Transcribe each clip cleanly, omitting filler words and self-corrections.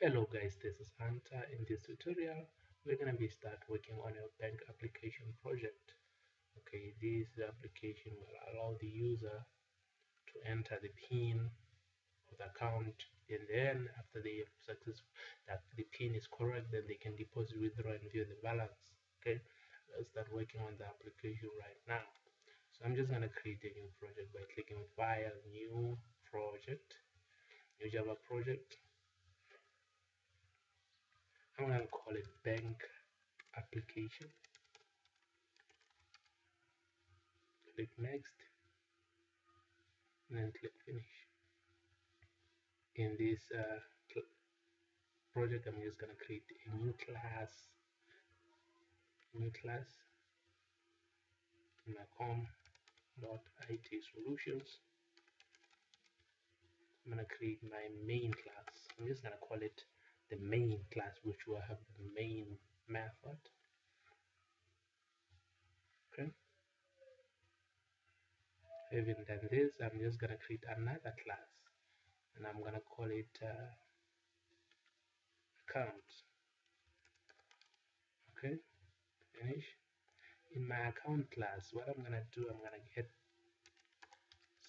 Hello guys, this is Hunter. In this tutorial, we're going to be start working on a bank application project. Okay, this application will allow the user to enter the PIN of the account, and then after they have that the PIN is correct, then they can deposit, withdraw, and view the balance. Okay, let's start working on the application right now. So I'm just going to create a new project by clicking File, New Project, New Java Project. I'm going to call it Bank Application. Click Next, and then click Finish. In this project, I'm just going to create a new class in my com.it solutions. I'm going to create my main class. I'm just going to call it the main class, which will have the main method. Okay, having done this, I'm just going to create another class, and I'm going to call it account. Okay, finish. In my account class, what I'm going to do, I'm going to get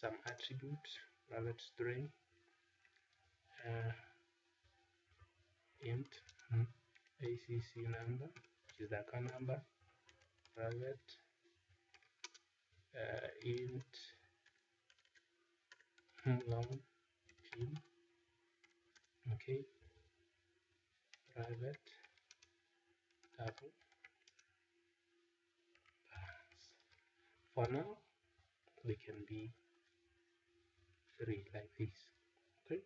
some attributes, private string, int ACC number, which is the account number, private int long PIN, okay, private double balance. For now, they can be 3 like this. Okay,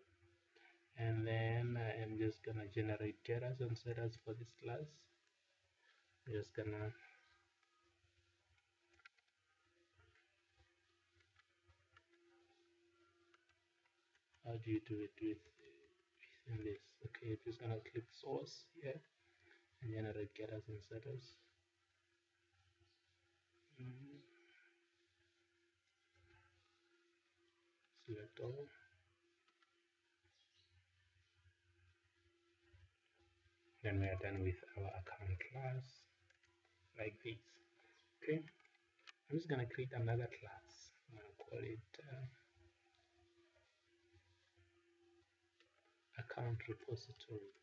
and then I am just gonna generate getters and setters for this class. I'm just gonna how do you do it within this? Okay, I'm just gonna click source here and generate getters and setters. Select all. Then we are done with our account class like this. Okay, I'm just gonna create another class. I'm gonna call it account repository.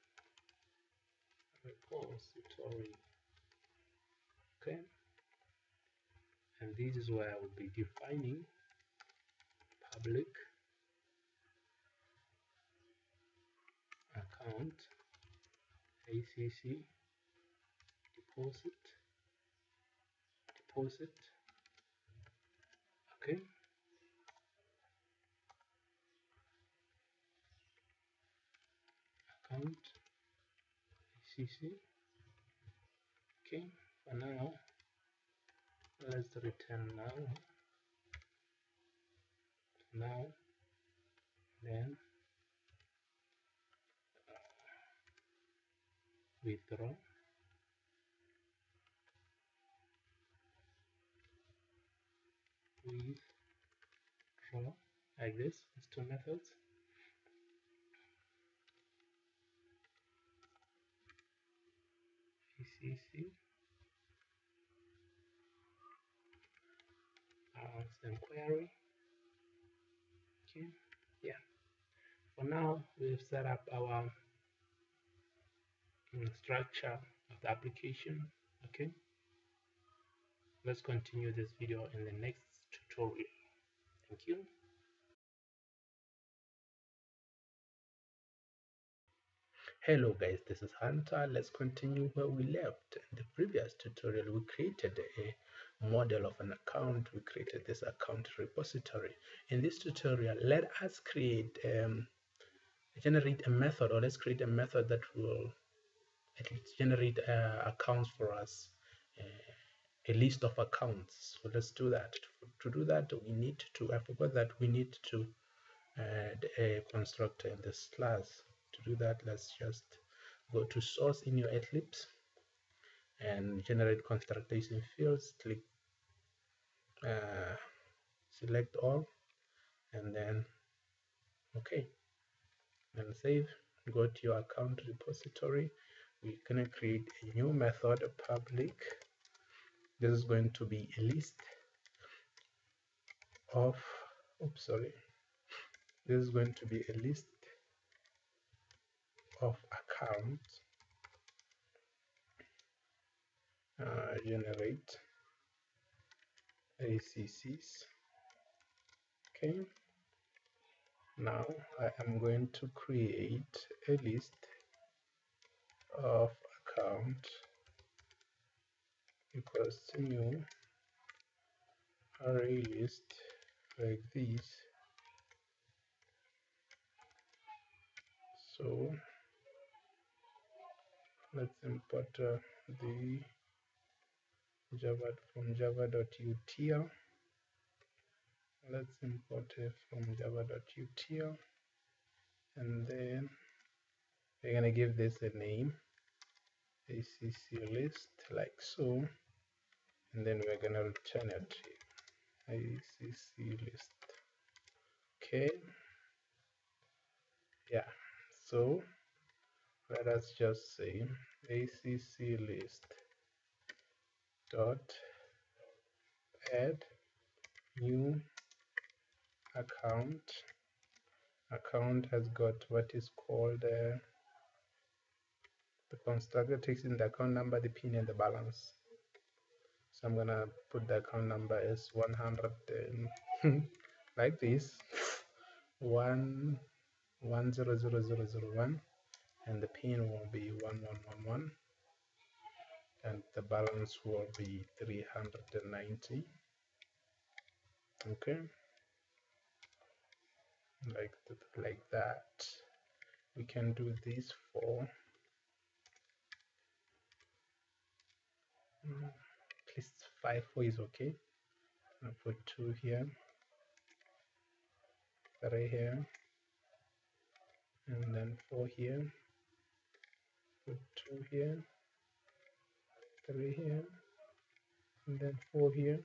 Okay, and this is where I will be defining public account ACC deposit. Okay, account ACC. Okay, for now, let's return now, then withdraw, like this. It's two methods. ACC and query. Okay, yeah. For now, we've set up our structure of the application. Okay, let's continue this video in the next tutorial. Thank you. Hello guys, this is Hunter. Let's continue where we left. In the previous tutorial, we created a model of an account. We created this account repository. In this tutorial, let us generate a method, or let's create a method that will generate accounts for us, a list of accounts. So let's do that. To do that, we need to, I forgot that we need to add a constructor in this class. To do that, let's just go to source in your Eclipse and generate constructor using fields. Click select all, and then okay, and save. go to your account repository. We're going to create a new method, a public. This is going to be a list of, oops, sorry. This is going to be a list of accounts. Generate ACCs. Okay. Now I am going to create a list of account equals to new array list like this. So let's import the Java from java.util. Let's import it from java.util, and then we're gonna give this a name, ACC list, like so, and then we're gonna return it, ACC list. Okay, yeah. So let us just say ACC list dot add new account. Account has got what is called the constructor takes in the account number, the PIN, and the balance. So I'm gonna put the account number as 100 like this, 1100001, and the PIN will be 1111, and the balance will be 390. Okay, like that. We can do this for at least 5. 4 is okay. I'll put 2 here, 3 here, and then 4 here. Put 2 here, 3 here, and then 4 here.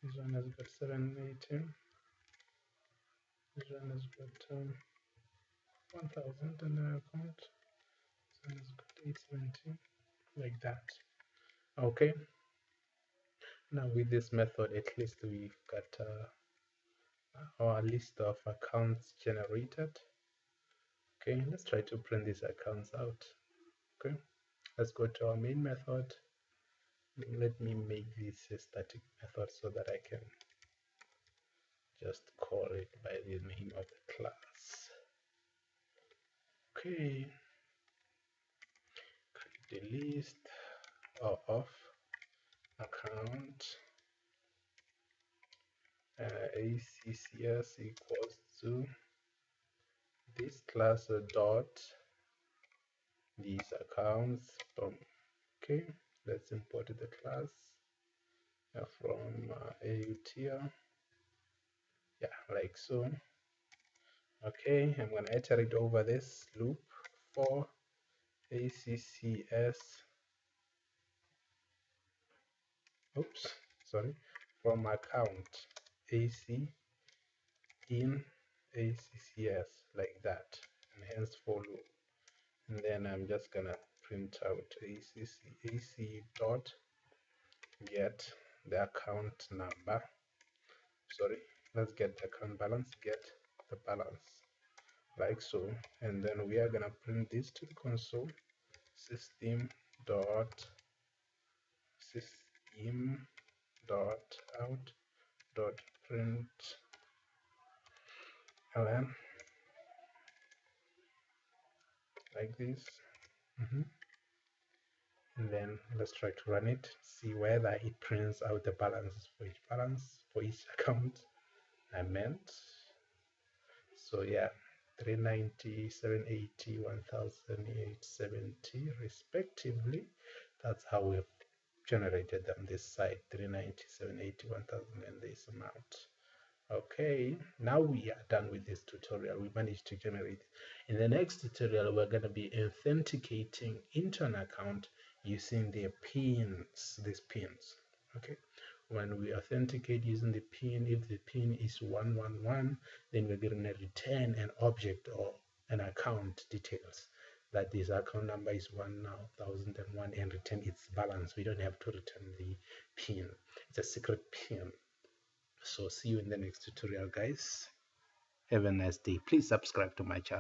This one has got 780. This one has got 1000 in the account. This one has got 870, like that. Okay. Now with this method, at least we've got our list of accounts generated. Okay, let's try to print these accounts out. Okay, let's go to our main method. Let me make this a static method so that I can just call it by the name of the class. Okay, create the list of account ACCS equals to this class dot these accounts from. Okay, let's import the class from AUTL, yeah, like so. Okay, I'm gonna iterate over this loop for ACCS, oops, sorry, from account AC in ACCS, like that, and hence for loop. And then I'm just gonna print out AC dot get the account number, sorry, let's get the account balance, get the balance, like so. And then we are gonna print this to the console, system dot out dot print ln, like this. And then let's try to run it, see whether it prints out the balance for each account I meant. So yeah, 390, 780, 1870 respectively. That's how we've generated them this side, 390, 780, 1000, and this amount. Okay, now we are done with this tutorial. We managed to generate. In the next tutorial, we're going to be authenticating into an account using their pins, these pins. Okay, when we authenticate using the pin, if the pin is 111, then we're going to return an object or an account details, that this account number is 1001 and return its balance. We don't have to return the PIN. It's a secret PIN. So see you in the next tutorial, guys. Have a nice day. Please subscribe to my channel.